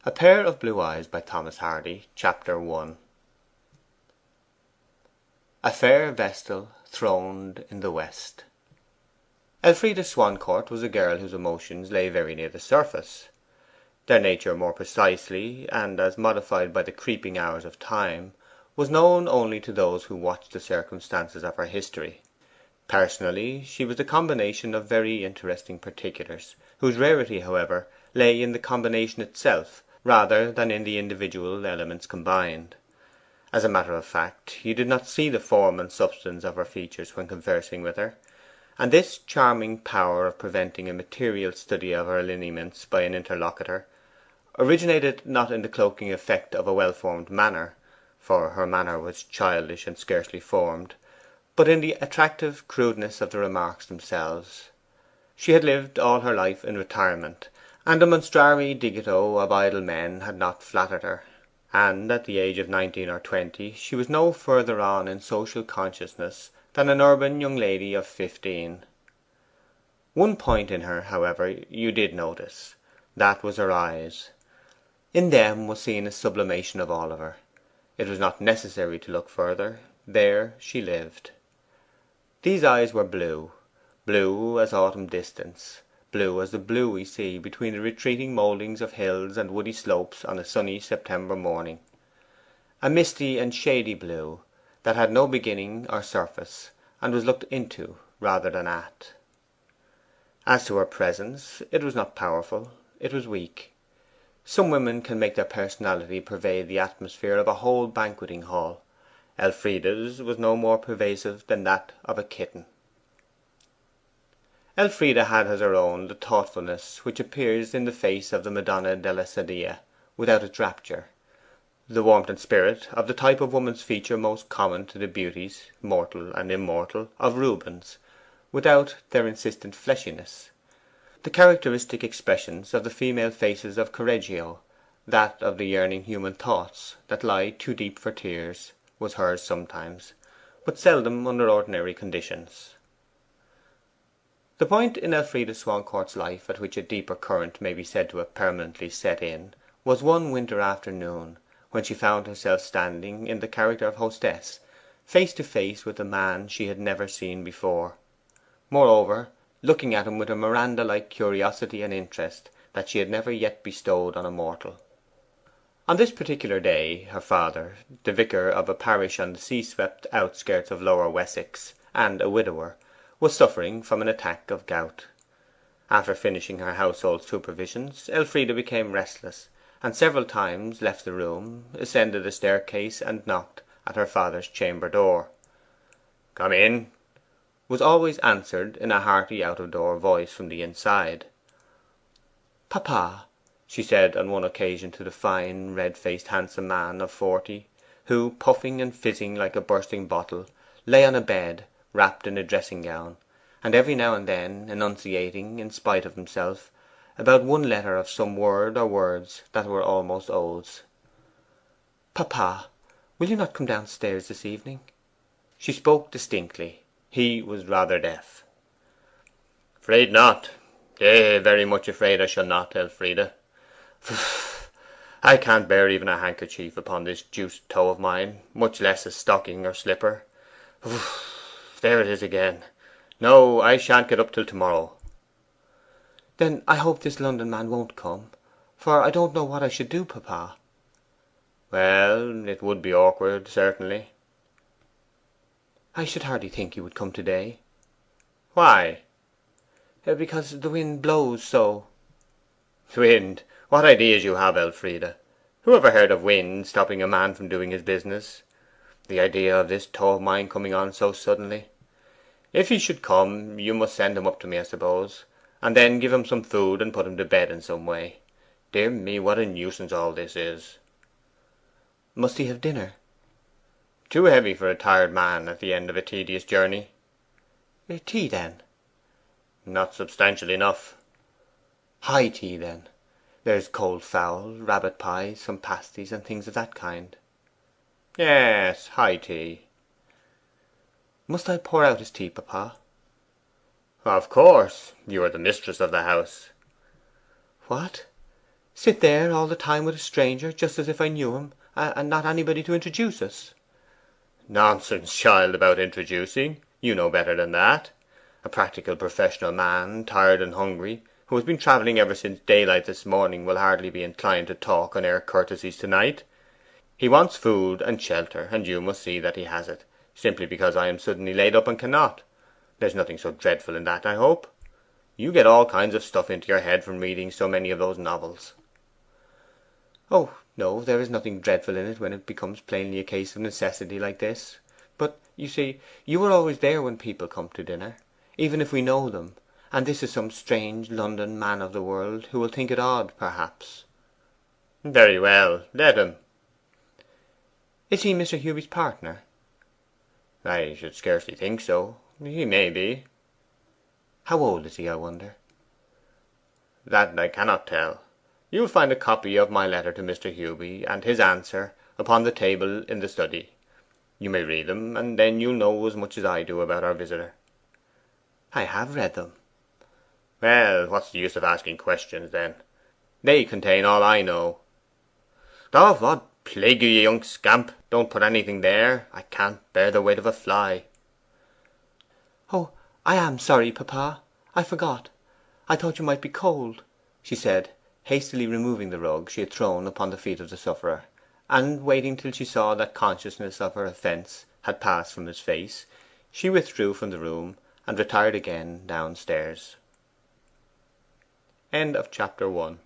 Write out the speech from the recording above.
A Pair of Blue Eyes by Thomas Hardy. Chapter 1. A fair vestal throned in the west. Elfride Swancourt was a girl whose emotions lay very near the surface. Their nature more precisely, and as modified by the creeping hours of time, was known only to those who watched the circumstances of her history. Personally, she was the combination of very interesting particulars, whose rarity, however, lay in the combination itself rather than in the individual elements combined. As a matter of fact, you did not see the form and substance of her features when conversing with her, and this charming power of preventing a material study of her lineaments by an interlocutor originated not in the cloaking effect of a well formed manner, for her manner was childish and scarcely formed, but in the attractive crudeness of the remarks themselves. She had lived all her life in retirement, and the monstrari digito of idle men had not flattered her, and at the age of 19 or 20 she was no further on in social consciousness than an urban young lady of 15. One point in her, however, you did notice. That was her eyes. In them was seen a sublimation of all of her. It was not necessary to look further. There she lived. These eyes were blue, blue as autumn distance, blue as the blue we see between the retreating mouldings of hills and woody slopes on a sunny September morning. A misty and shady blue, that had no beginning or surface, and was looked into rather than at. As to her presence, it was not powerful, it was weak. Some women can make their personality pervade the atmosphere of a whole banqueting hall. Elfride's was no more pervasive than that of a kitten. Elfride had as her own the thoughtfulness which appears in the face of the Madonna della Sedia without its rapture, the warmth and spirit of the type of woman's feature most common to the beauties, mortal and immortal, of Rubens, without their insistent fleshiness, the characteristic expressions of the female faces of Correggio, that of the yearning human thoughts that lie too deep for tears, was hers sometimes, but seldom under ordinary conditions. The point in Elfride Swancourt's life at which a deeper current may be said to have permanently set in was one winter afternoon, when she found herself standing, in the character of hostess, face to face with a man she had never seen before; moreover, looking at him with a Miranda like curiosity and interest that she had never yet bestowed on a mortal. On this particular day her father, the vicar of a parish on the sea swept outskirts of Lower Wessex, and a widower, was suffering from an attack of gout. After finishing her household supervisions, Elfride became restless, and several times left the room, ascended the staircase, and knocked at her father's chamber door. 'Come in,' was always answered in a hearty out of door voice from the inside. 'Papa,' she said on one occasion to the fine, red faced, handsome man of 40, who, puffing and fizzing like a bursting bottle, lay on a bed, wrapped in a dressing gown, and every now and then enunciating, in spite of himself, about one letter of some word or words that were almost oaths. 'Papa, will you not come downstairs this evening?' She spoke distinctly. He was rather deaf. 'Afraid not. Very much afraid I shall not, Elfride. I can't bear even a handkerchief upon this juiced toe of mine, much less a stocking or slipper. There it is again. No, I shan't get up till to morrow.' 'Then I hope this London man won't come, for I don't know what I should do, papa.' 'Well, it would be awkward, certainly.' 'I should hardly think he would come to day.' 'Why?' 'Because the wind blows so.' 'Wind! What ideas you have, Elfride! Who ever heard of wind stopping a man from doing his business? The idea of this toe of mine coming on so suddenly! If he should come, you must send him up to me, I suppose, and then give him some food and put him to bed in some way. Dear me, what a nuisance all this is!' 'Must he have dinner?' 'Too heavy for a tired man at the end of a tedious journey.' 'Tea, then?' 'Not substantial enough.' 'High tea, then. There's cold fowl, rabbit pies, some pasties, and things of that kind.' 'Yes, high tea.' 'Must I pour out his tea, papa?' 'Of course. You are the mistress of the house.' 'What? Sit there all the time with a stranger, just as if I knew him, and not anybody to introduce us.' 'Nonsense, child, about introducing. You know better than that. A practical professional man, tired and hungry, who has been travelling ever since daylight this morning, will hardly be inclined to talk on air courtesies to night. He wants food and shelter, and you must see that he has it, simply because I am suddenly laid up and cannot. There's nothing so dreadful in that, I hope. You get all kinds of stuff into your head from reading so many of those novels.' 'Oh no, there is nothing dreadful in it when it becomes plainly a case of necessity like this. But you see, you are always there when people come to dinner, even if we know them; and this is some strange London man of the world, who will think it odd, perhaps.' 'Very well, let him.' 'Is he Mr. Hewby's partner?' 'I should scarcely think so. He may be.' 'How old is he, I wonder?' 'That I cannot tell. You will find a copy of my letter to Mr. Hewby, and his answer, upon the table in the study. You may read them, and then you'll know as much as I do about our visitor.' 'I have read them.' 'Well, what's the use of asking questions, then? They contain all I know.' 'Oh, what plague you, you young scamp! Don't put anything there. I can't bear the weight of a fly. 'Oh, I am sorry, papa. I forgot. I thought you might be cold,' she said, hastily removing the rug she had thrown upon the feet of the sufferer; and waiting till she saw that consciousness of her offence had passed from his face, she withdrew from the room, and retired again downstairs. Chapter 2.